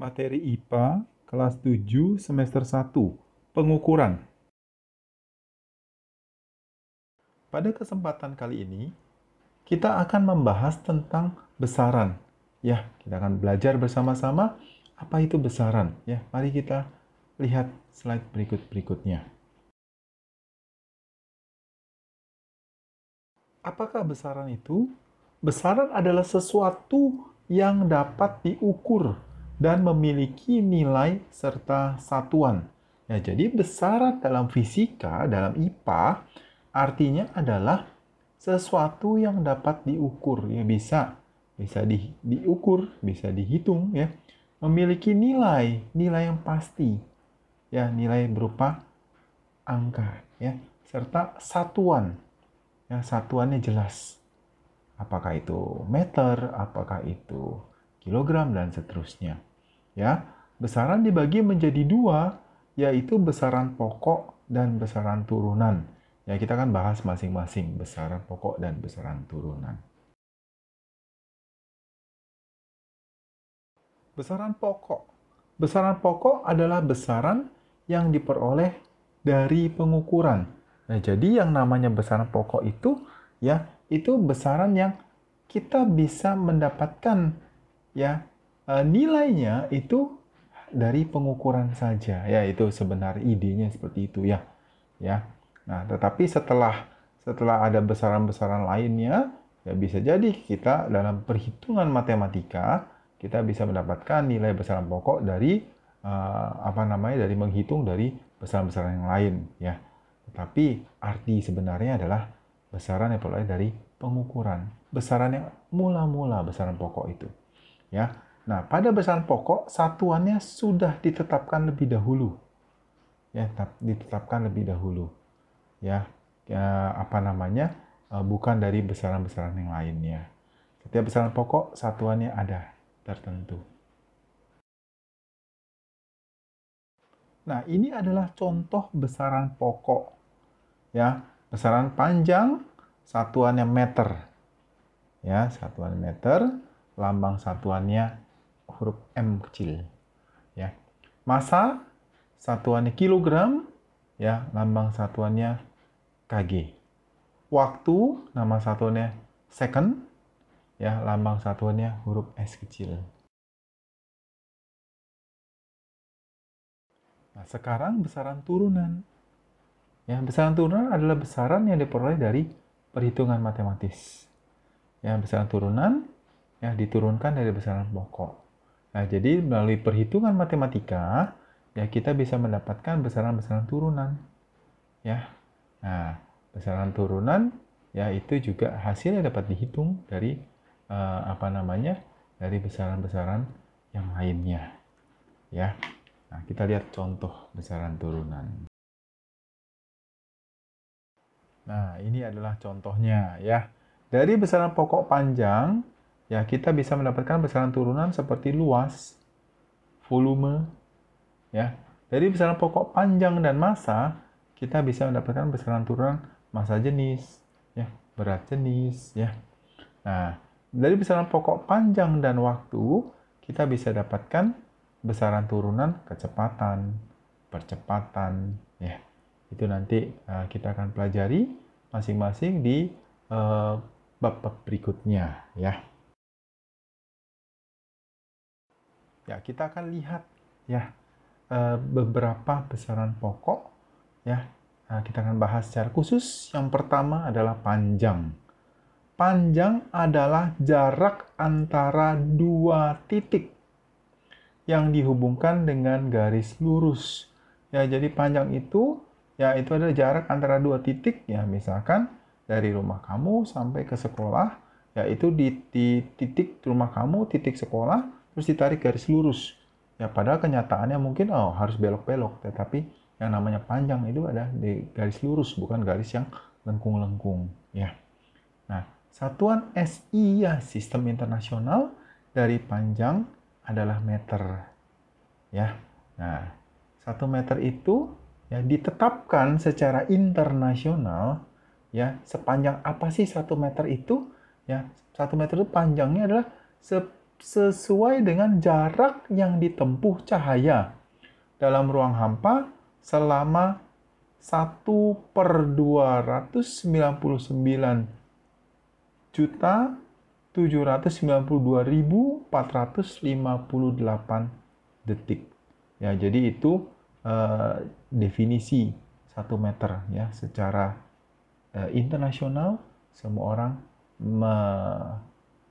Materi IPA kelas 7 semester 1, pengukuran. Pada kesempatan kali ini, kita akan membahas tentang besaran. Ya, kita akan belajar bersama-sama apa itu besaran. Ya, mari kita lihat slide berikutnya. Apakah besaran itu? Besaran adalah sesuatu yang dapat diukur dan memiliki nilai serta satuan. Ya, jadi besaran dalam fisika, dalam IPA, artinya adalah sesuatu yang dapat diukur. Ya, bisa diukur, bisa dihitung, ya. Memiliki nilai yang pasti. Ya, nilai berupa angka, ya, serta satuan. Ya, satuannya jelas. Apakah itu meter, apakah itu kilogram, dan seterusnya. Ya, besaran dibagi menjadi dua, yaitu besaran pokok dan besaran turunan. Ya, kita akan bahas masing-masing besaran pokok dan besaran turunan. Besaran pokok. Besaran pokok adalah besaran yang diperoleh dari pengukuran. Nah, jadi yang namanya besaran pokok itu, ya, itu besaran yang kita bisa mendapatkan, ya, nilainya itu dari pengukuran saja. Ya, itu sebenarnya idenya seperti itu, ya. Ya. Nah, tetapi setelah ada besaran-besaran lainnya, ya bisa jadi kita dalam perhitungan matematika kita bisa mendapatkan nilai besaran pokok dari dari menghitung dari besaran-besaran yang lain, ya. Tetapi arti sebenarnya adalah besaran yang diperoleh dari pengukuran. Besaran yang mula-mula besaran pokok itu, ya. Nah, pada besaran pokok satuannya sudah ditetapkan lebih dahulu. Ya, ditetapkan lebih dahulu. Ya, bukan dari besaran-besaran yang lainnya. Setiap besaran pokok satuannya ada tertentu. Nah, ini adalah contoh besaran pokok. Ya, besaran panjang satuannya meter. Ya, satuan meter, lambang satuannya huruf M kecil. Ya. Massa satuannya kilogram, ya, lambang satuannya kg. Waktu nama satuannya second, ya, lambang satuannya huruf S kecil. Nah, sekarang besaran turunan. Ya, besaran turunan adalah besaran yang diperoleh dari perhitungan matematis. Ya, besaran turunan ya diturunkan dari besaran pokok. Nah, jadi melalui perhitungan matematika, ya kita bisa mendapatkan besaran-besaran turunan. Ya. Nah, besaran turunan ya itu juga hasilnya dapat dihitung dari dari besaran-besaran yang lainnya. Ya. Nah, kita lihat contoh besaran turunan. Nah, ini adalah contohnya, ya. Dari besaran pokok panjang, ya kita bisa mendapatkan besaran turunan seperti luas, volume, ya. Dari besaran pokok panjang dan massa, kita bisa mendapatkan besaran turunan massa jenis, ya, berat jenis, ya. Nah, dari besaran pokok panjang dan waktu, kita bisa dapatkan besaran turunan kecepatan, percepatan, ya. Itu nanti kita akan pelajari masing-masing di bab-bab berikutnya, ya. Ya, kita akan lihat, ya, beberapa besaran pokok, ya. Nah, kita akan bahas secara khusus. Yang pertama adalah panjang. Panjang adalah jarak antara dua titik yang dihubungkan dengan garis lurus. Ya, jadi panjang itu ya itu adalah jarak antara dua titik, ya, misalkan dari rumah kamu sampai ke sekolah, yaitu di titik rumah kamu, titik sekolah, terus ditarik garis lurus. Ya, padahal kenyataannya mungkin harus belok-belok, tetapi yang namanya panjang itu ada di garis lurus, bukan garis yang lengkung-lengkung, ya. Nah, satuan SI, ya, sistem internasional, dari panjang adalah meter, ya. Nah, 1 meter itu ya ditetapkan secara internasional, ya. Sepanjang apa sih 1 meter itu? Ya, 1 meter itu panjangnya adalah sesuai dengan jarak yang ditempuh cahaya dalam ruang hampa selama 1/299.792.458 detik. Ya, jadi itu definisi 1 meter ya, secara internasional semua orang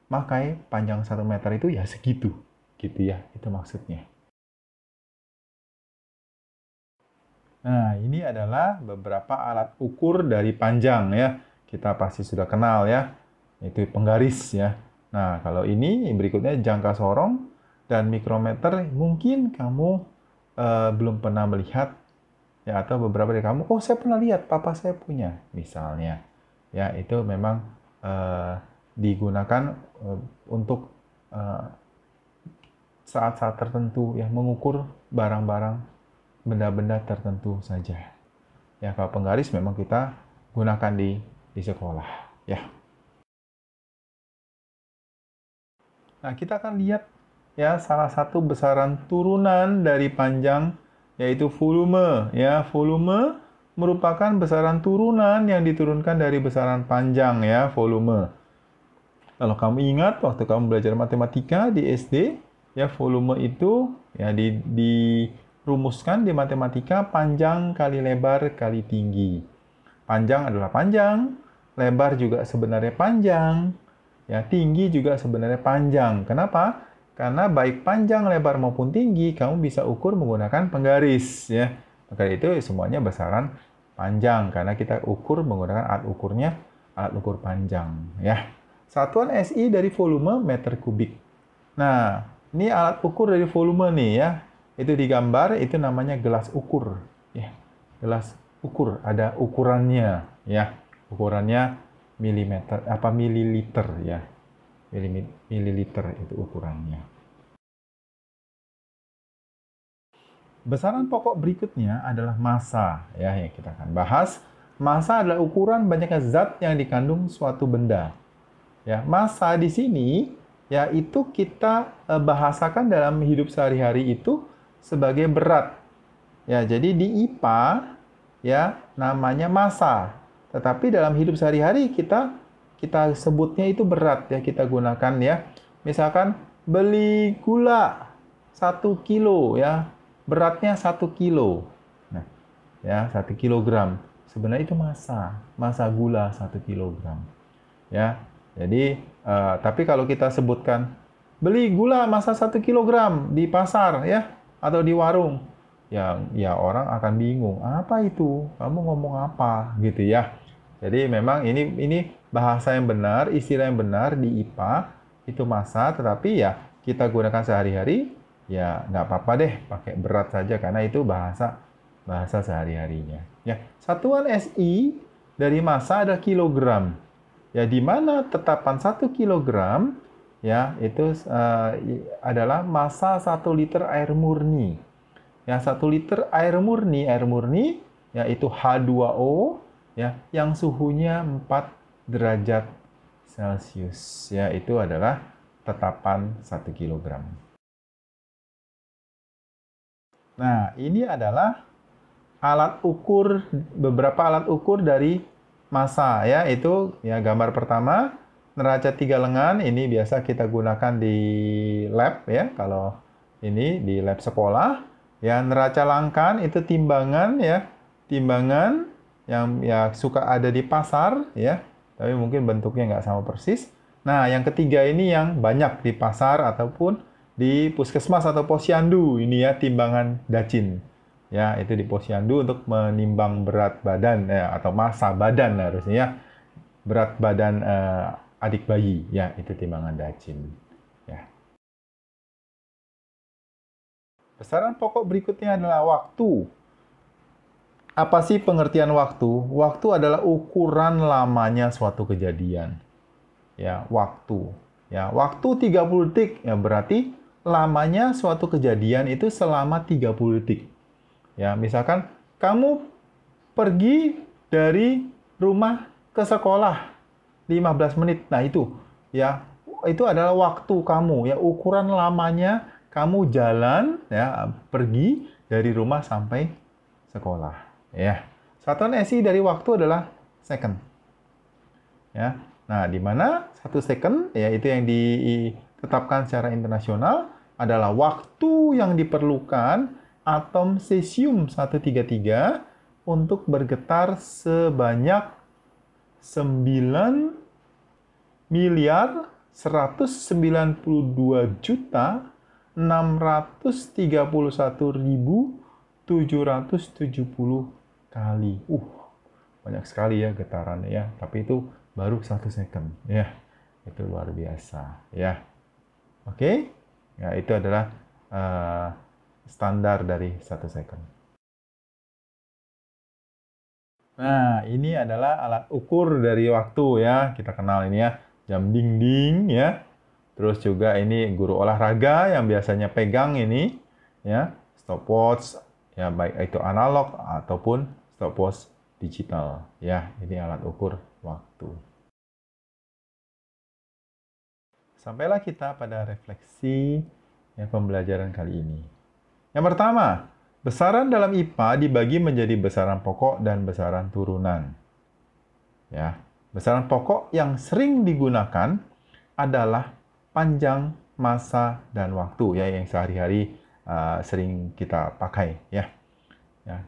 memakai panjang 1 meter itu ya segitu, gitu ya, itu maksudnya. Nah, ini adalah beberapa alat ukur dari panjang ya. Kita pasti sudah kenal ya, itu penggaris ya. Nah, kalau ini berikutnya jangka sorong dan mikrometer, mungkin kamu belum pernah melihat ya, atau beberapa dari kamu, oh saya pernah lihat, papa saya punya, misalnya. Ya, itu memang digunakan untuk saat-saat tertentu ya, mengukur barang-barang, benda-benda tertentu saja. Ya, kalau penggaris memang kita gunakan di sekolah, ya. Nah, kita akan lihat ya salah satu besaran turunan dari panjang, yaitu volume. Ya, volume merupakan besaran turunan yang diturunkan dari besaran panjang ya, volume. Kalau kamu ingat waktu kamu belajar matematika di SD, ya volume itu ya dirumuskan di matematika panjang kali lebar kali tinggi. Panjang adalah panjang, lebar juga sebenarnya panjang, ya tinggi juga sebenarnya panjang. Kenapa? Karena baik panjang, lebar maupun tinggi kamu bisa ukur menggunakan penggaris ya. Maka itu semuanya besaran panjang karena kita ukur menggunakan alat ukurnya, alat ukur panjang ya. Satuan SI dari volume meter kubik. Nah, ini alat ukur dari volume nih ya. Itu digambar, itu namanya gelas ukur ya. Gelas ukur, ada ukurannya ya. Ukurannya milimeter apa mililiter ya. Mililiter itu ukurannya. Besaran pokok berikutnya adalah massa ya, yang kita akan bahas. Massa adalah ukuran banyaknya zat yang dikandung suatu benda. Ya, massa di sini ya itu kita bahasakan dalam hidup sehari-hari itu sebagai berat. Ya, jadi di IPA ya namanya massa. Tetapi dalam hidup sehari-hari kita sebutnya itu berat ya, kita gunakan ya. Misalkan beli gula 1 kilo ya, beratnya 1 kilo. Nah, ya 1 kilogram. Sebenarnya itu massa gula 1 kilogram. Ya. Jadi tapi kalau kita sebutkan beli gula massa 1 kilogram di pasar ya atau di warung, ya orang akan bingung, apa itu? Kamu ngomong apa gitu ya. Jadi memang ini bahasa yang benar, istilah yang benar di IPA itu massa, tetapi ya kita gunakan sehari-hari ya nggak apa-apa deh pakai berat saja karena itu bahasa sehari-harinya. Ya, satuan SI dari massa adalah kilogram. Ya, di mana tetapan 1 kilogram ya itu adalah massa 1 liter air murni. Ya, 1 liter air murni yaitu H2O ya, yang suhunya 4 derajat Celcius. Ya, itu adalah tetapan 1 kilogram. Nah, ini adalah beberapa alat ukur dari massa ya. Itu ya gambar pertama, neraca 3 lengan, ini biasa kita gunakan di lab ya, kalau ini di lab sekolah. Ya, neraca langkan itu timbangan ya. Timbangan yang ya suka ada di pasar ya, tapi mungkin bentuknya nggak sama persis. Nah, yang ketiga ini yang banyak di pasar ataupun di puskesmas atau posyandu, ini ya timbangan dacin. Ya, itu di posyandu untuk menimbang berat badan ya, atau massa badan harusnya ya. Berat badan adik bayi ya, itu timbangan dacin. Ya. Besaran pokok berikutnya adalah waktu. Apa sih pengertian waktu? Waktu adalah ukuran lamanya suatu kejadian. Ya, waktu. Ya, waktu 30 detik ya berarti lamanya suatu kejadian itu selama 30 detik. Ya, misalkan kamu pergi dari rumah ke sekolah 15 menit. Nah, itu ya itu adalah waktu kamu, ya, ukuran lamanya kamu jalan, ya, pergi dari rumah sampai sekolah, ya. Satuan SI dari waktu adalah second, ya. Nah, di mana 1 second, ya, itu yang ditetapkan secara internasional adalah waktu yang diperlukan atom cesium 133 untuk bergetar sebanyak 9.131.770 kali. Banyak sekali ya getarannya, ya. Tapi itu baru 1 second, ya. Itu luar biasa, ya. Oke, ya, itu adalah standar dari 1 second. Nah, ini adalah alat ukur dari waktu, ya. Kita kenal ini, ya, jam dinding, ya. Terus juga ini guru olahraga yang biasanya pegang ini, ya, stopwatch, ya, baik itu analog ataupun stopwatch digital, ya. Ini alat ukur waktu. Sampailah kita pada refleksi, ya, pembelajaran kali ini. Yang pertama, besaran dalam IPA dibagi menjadi besaran pokok dan besaran turunan. Ya, besaran pokok yang sering digunakan adalah panjang, masa, dan waktu, ya, yang sehari-hari sering kita pakai, ya. Ya.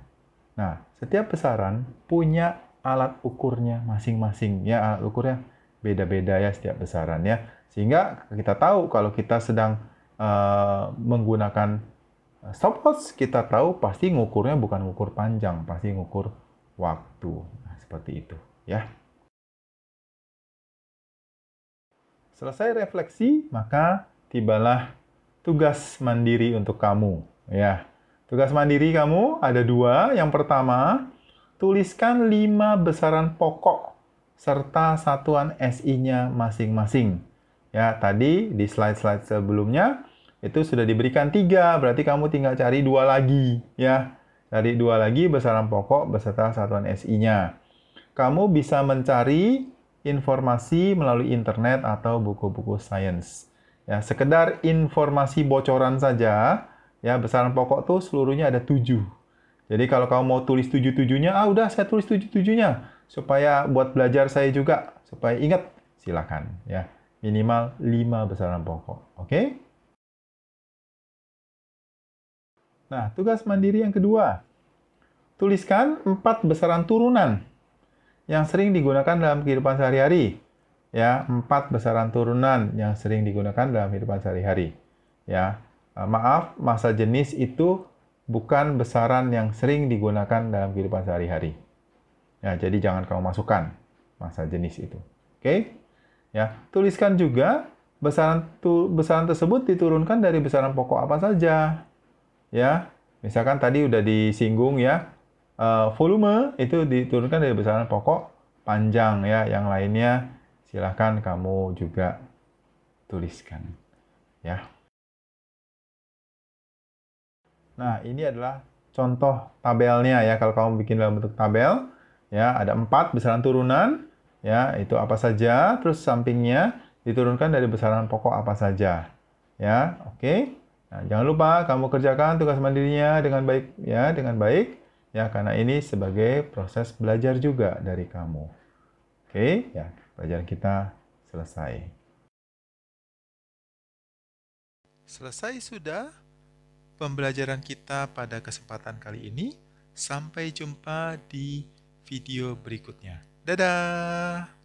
Nah, setiap besaran punya alat ukurnya masing-masing, ya. Alat ukurnya beda-beda, ya, setiap besaran, ya. Sehingga kita tahu kalau kita sedang menggunakan stopwatch, kita tahu pasti ngukurnya bukan ngukur panjang, pasti ngukur waktu. Nah, seperti itu, ya. Selesai refleksi, maka tibalah tugas mandiri untuk kamu, ya. Tugas mandiri kamu ada 2. Yang pertama, tuliskan 5 besaran pokok serta satuan SI-nya masing-masing. Ya, tadi di slide-slide sebelumnya itu sudah diberikan 3, berarti kamu tinggal cari 2 lagi, ya. Cari 2 lagi besaran pokok beserta satuan SI-nya. Kamu bisa mencari informasi melalui internet atau buku-buku sains. Ya, sekedar informasi bocoran saja, ya, besaran pokok tuh seluruhnya ada 7. Jadi kalau kamu mau tulis 7-7-nya, udah saya tulis 7-7-nya supaya buat belajar saya juga, supaya ingat, silakan, ya. Minimal 5 besaran pokok. Oke? Nah, tugas mandiri yang kedua. Tuliskan 4 besaran turunan yang sering digunakan dalam kehidupan sehari-hari. Ya, 4 besaran turunan yang sering digunakan dalam kehidupan sehari-hari. Ya, maaf, masa jenis itu bukan besaran yang sering digunakan dalam kehidupan sehari-hari. Ya, jadi jangan kamu masukkan masa jenis itu. Oke? Ya, tuliskan juga besaran tersebut diturunkan dari besaran pokok apa saja. Ya, misalkan tadi udah disinggung, ya, volume itu diturunkan dari besaran pokok panjang, ya. Yang lainnya silahkan kamu juga tuliskan, ya. Nah, ini adalah contoh tabelnya, ya. Kalau kamu bikin dalam bentuk tabel, ya, ada 4 besaran turunan, ya, itu apa saja, terus sampingnya diturunkan dari besaran pokok apa saja, ya. Oke. Nah, jangan lupa kamu kerjakan tugas mandirinya dengan baik, ya, dengan baik, ya, karena ini sebagai proses belajar juga dari kamu. Oke, ya, pelajaran kita selesai. Selesai sudah pembelajaran kita pada kesempatan kali ini. Sampai jumpa di video berikutnya. Dadah!